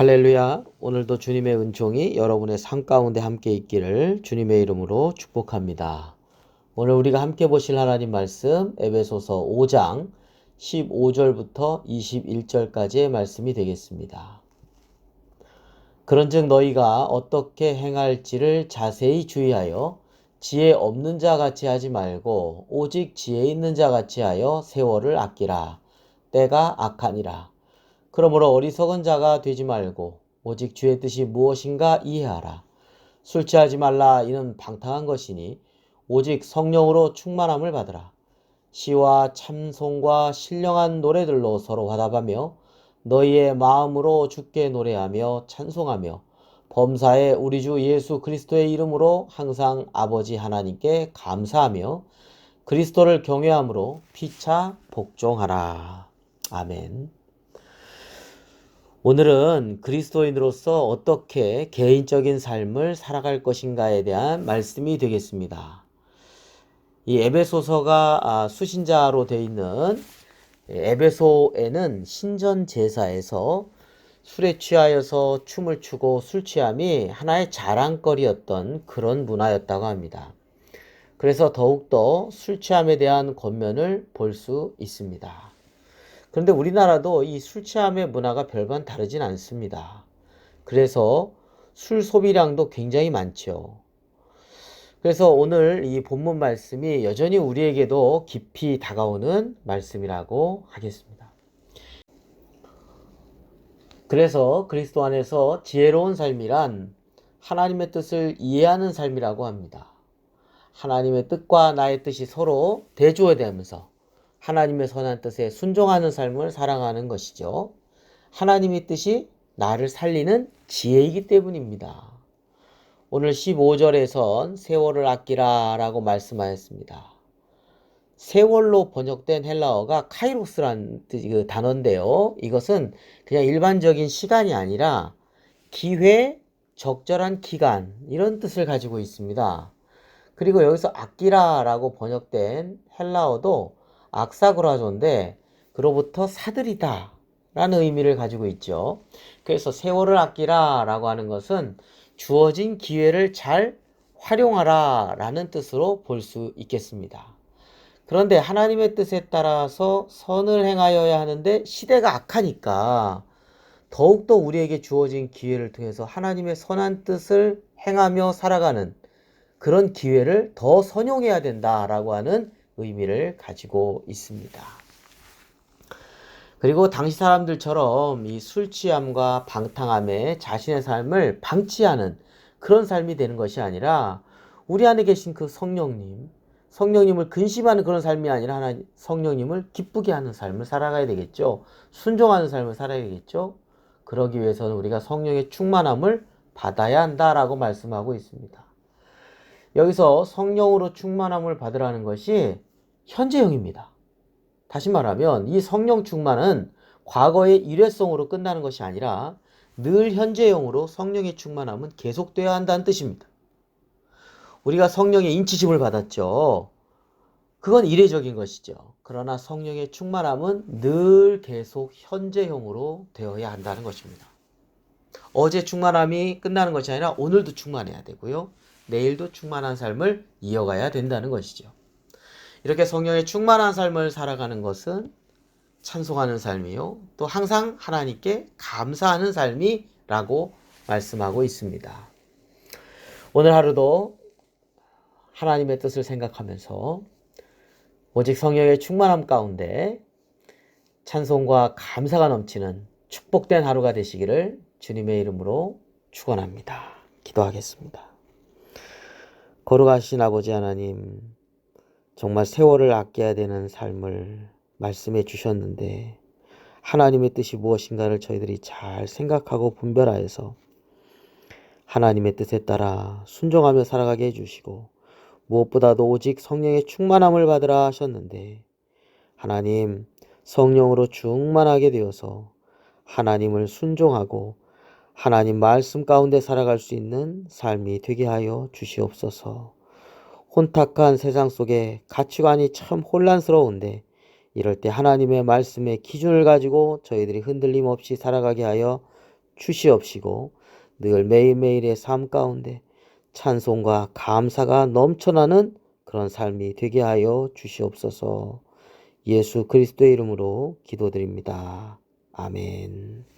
할렐루야. 오늘도 주님의 은총이 여러분의 삶 가운데 함께 있기를 주님의 이름으로 축복합니다. 오늘 우리가 함께 보실 하나님 말씀 에베소서 5장 15절부터 21절까지의 말씀이 되겠습니다. 그런즉 너희가 어떻게 행할지를 자세히 주의하여 지혜 없는 자 같이 하지 말고 오직 지혜 있는 자 같이 하여 세월을 아끼라. 때가 악하니라. 그러므로 어리석은 자가 되지 말고 오직 주의 뜻이 무엇인가 이해하라. 술 취하지 말라. 이는 방탕한 것이니 오직 성령으로 충만함을 받으라. 시와 참송과 신령한 노래들로 서로 화답하며 너희의 마음으로 주께 노래하며 찬송하며 범사에 우리 주 예수 그리스도의 이름으로 항상 아버지 하나님께 감사하며 그리스도를 경외함으로 피차 복종하라. 아멘. 오늘은 그리스도인으로서 어떻게 개인적인 삶을 살아갈 것인가에 대한 말씀이 되겠습니다. 이 에베소서가 수신자로 되어 있는 에베소에는 신전 제사에서 술에 취하여서 춤을 추고 술 취함이 하나의 자랑거리였던 그런 문화였다고 합니다. 그래서 더욱더 술 취함에 대한 권면을 볼 수 있습니다. 그런데 우리나라도 이 술 취함의 문화가 별반 다르진 않습니다. 그래서 술 소비량도 굉장히 많죠. 그래서 오늘 이 본문 말씀이 여전히 우리에게도 깊이 다가오는 말씀이라고 하겠습니다. 그래서 그리스도 안에서 지혜로운 삶이란 하나님의 뜻을 이해하는 삶이라고 합니다. 하나님의 뜻과 나의 뜻이 서로 대조되면서 하나님의 선한 뜻에 순종하는 삶을 살아가는 것이죠. 하나님의 뜻이 나를 살리는 지혜이기 때문입니다. 오늘 15절에선 세월을 아끼라 라고 말씀하였습니다. 세월로 번역된 헬라어가 카이로스라는 그 단어인데요. 이것은 그냥 일반적인 시간이 아니라 기회, 적절한 기간 이런 뜻을 가지고 있습니다. 그리고 여기서 아끼라 라고 번역된 헬라어도 악사그라조인데 그로부터 사들이다 라는 의미를 가지고 있죠. 그래서 세월을 아끼라 라고 하는 것은 주어진 기회를 잘 활용하라 라는 뜻으로 볼 수 있겠습니다. 그런데 하나님의 뜻에 따라서 선을 행하여야 하는데 시대가 악하니까 더욱더 우리에게 주어진 기회를 통해서 하나님의 선한 뜻을 행하며 살아가는 그런 기회를 더 선용해야 된다라고 하는 의미를 가지고 있습니다. 그리고 당시 사람들처럼 이 술 취함과 방탕함에 자신의 삶을 방치하는 그런 삶이 되는 것이 아니라 우리 안에 계신 그 성령님을 근심하는 그런 삶이 아니라 하나님 성령님을 기쁘게 하는 삶을 살아가야 되겠죠. 순종하는 삶을 살아야 되겠죠. 그러기 위해서는 우리가 성령의 충만함을 받아야 한다라고 말씀하고 있습니다. 여기서 성령으로 충만함을 받으라는 것이 현재형입니다. 다시 말하면 이 성령 충만은 과거의 일회성으로 끝나는 것이 아니라 늘 현재형으로 성령의 충만함은 계속되어야 한다는 뜻입니다. 우리가 성령의 인치심을 받았죠. 그건 이례적인 것이죠. 그러나 성령의 충만함은 늘 계속 현재형으로 되어야 한다는 것입니다. 어제 충만함이 끝나는 것이 아니라 오늘도 충만해야 되고요. 내일도 충만한 삶을 이어가야 된다는 것이죠. 이렇게 성령의 충만한 삶을 살아가는 것은 찬송하는 삶이요. 또 항상 하나님께 감사하는 삶이라고 말씀하고 있습니다. 오늘 하루도 하나님의 뜻을 생각하면서 오직 성령의 충만함 가운데 찬송과 감사가 넘치는 축복된 하루가 되시기를 주님의 이름으로 축원합니다. 기도하겠습니다. 거룩하신 아버지 하나님, 정말 세월을 아껴야 되는 삶을 말씀해 주셨는데 하나님의 뜻이 무엇인가를 저희들이 잘 생각하고 분별하여서 하나님의 뜻에 따라 순종하며 살아가게 해주시고 무엇보다도 오직 성령의 충만함을 받으라 하셨는데 하나님 성령으로 충만하게 되어서 하나님을 순종하고 하나님 말씀 가운데 살아갈 수 있는 삶이 되게 하여 주시옵소서. 혼탁한 세상 속에 가치관이 참 혼란스러운데 이럴 때 하나님의 말씀의 기준을 가지고 저희들이 흔들림 없이 살아가게 하여 주시옵시고 늘 매일매일의 삶 가운데 찬송과 감사가 넘쳐나는 그런 삶이 되게 하여 주시옵소서. 예수 그리스도의 이름으로 기도드립니다. 아멘.